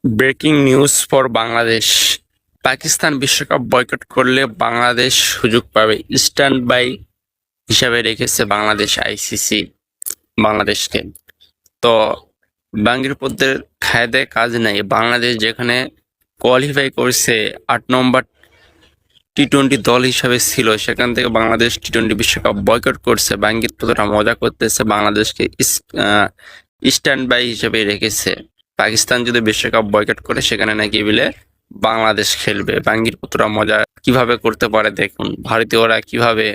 Breaking news for Bangladesh. Pakistan বিশ্বকাপ boycott করলে বাংলাদেশ সুযোগ পাবে, স্ট্যান্ড বাই হিসাবে রেখেছে বাংলাদেশ আইসিসি বাংলাদেশকে। তো বাঙ্গির পদ্মের খায় দেয় কাজ নাই। বাংলাদেশ যেখানে কোয়ালিফাই করছে 8 নম্বর টি-20 দল হিসাবে ছিল, সেখান থেকে বাংলাদেশ টি-20 বিশ্বকাপ বয়কট করছে। বাঙ্গির পদ্মরা মজা করতেছে, বাংলাদেশকে স্ট্যান্ড বাই হিসেবে রেখেছে। পাকিস্তান যদি বিশ্বকাপ বয়কট করে সেখানে নাকি বলে বাংলাদেশ খেলবে। বাঙ্গির পুত্ররা মজা কিভাবে করতে পারে দেখুন, ভারতীয়রা কিভাবে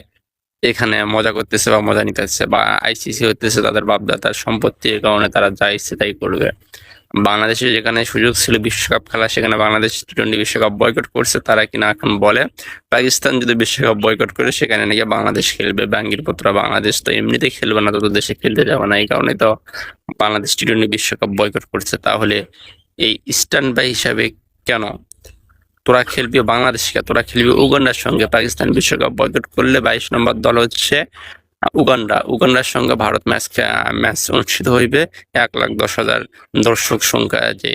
এখানে মজা করতেছে বা মজা নিতেছে, বা আইসিসি হতেছে তাদের বাপদাদার সম্পত্তির কারণে তারা যা ইচ্ছে তাই করবে। বাংলাদেশে যেখানে সুযোগ ছিল বিশ্বকাপ খেলা, সেখানে বাংলাদেশ টি-20 বিশ্বকাপ বয়কট করছে। তারা কিনা এখন বলে পাকিস্তান যদি বিশ্বকাপ বয়কট করে সেখানে নাকি বাংলাদেশ খেলবে। বাঙ্গির পুত্র বাংলাদেশ তো এমনিতে খেলবে না, তত দেশে খেলতে যাবে না, এই কারণে তো বাংলাদেশ টি-20 বিশ্বকাপ বয়কট করছে। তাহলে এই স্ট্যান্ড বাই হিসাবে কেন? তোরা খেলবি বাংলাদেশকে, তোরা খেলবি উগান্ডার সঙ্গে। পাকিস্তান বিশ্বকাপ বয়কট করলে 22 নম্বর দল হচ্ছে উগান্ডার সঙ্গে ভারত ম্যাচ অনুষ্ঠিত হইবে। 1,10,000 দর্শক সংখ্যা যে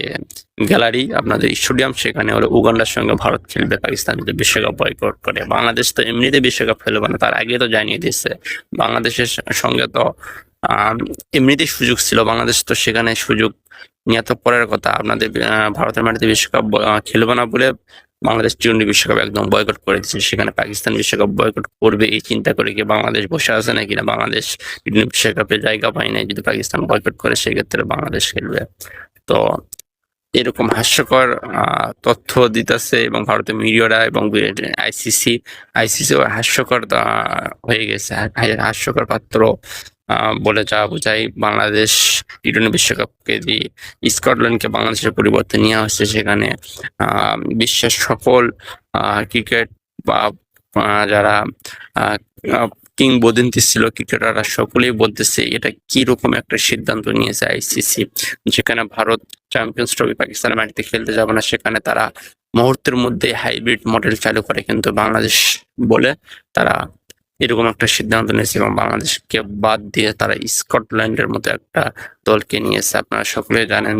গ্যালারি আপনাদের স্টেডিয়াম, সেখানে হলো উগান্ডার সঙ্গে ভারত খেলবে পাকিস্তান যদি বিশ্বকাপ বয়কট করে। বাংলাদেশ তো এমনিতে বিশ্বকাপ খেলবে না, তার আগে তো জানিয়ে দিচ্ছে। বাংলাদেশের সঙ্গে তো এমনিতেই সুযোগ ছিল, বাংলাদেশ তো সেখানে সুযোগ নিয়ে তো পরের কথা। আপনাদের ভারতের মাটিতে বিশ্বকাপ খেলবে না বলে বাংলাদেশ টি-20 বিশ্বকাপ একদম বয়কট করে দিচ্ছে। সেখানে পাকিস্তান বিশ্বকাপ বয়কট করবে এই চিন্তা করে কি বাংলাদেশ বসে আছে নাকি? না, বাংলাদেশ টি-20 বিশ্বকাপে জায়গা পায় নাই, যদি পাকিস্তান বয়কট করে সেক্ষেত্রে বাংলাদেশ খেলবে। তো এরকম হাস্যকর তথ্য দিতেছে এবং ভারতের মিডিয়ারা এবং আইসিসি হাস্যকর হয়ে গেছে, হাস্যকর পাত্র বলে যা বোঝায়। বাংলাদেশ টি-20 বিশ্বকাপকে দিয়ে স্কটল্যান্ডকে বাংলাদেশের পরিবর্তে নেওয়া হচ্ছে। সেখানে বিশ্বের সকল ক্রিকেট বা যারা কিংবদন্তি ছিল ক্রিকেটাররা সকলেই বলতেছে এটা কি রকম একটা সিদ্ধান্ত নিয়েছে আইসিসি। যেখানে ভারত চ্যাম্পিয়ন্স ট্রফি পাকিস্তানের মাটিতে খেলতে যাবে না, সেখানে তারা মুহূর্তের মধ্যে হাইব্রিড মডেল চালু করে, কিন্তু বাংলাদেশ বলে তারা এরকম একটা সিদ্ধান্ত নিয়েছে এবং বাংলাদেশকে বাদ দিয়ে তারা স্কটল্যান্ডের মতো একটা দলকে নিয়েছে। আপনারা সকলে জানেন।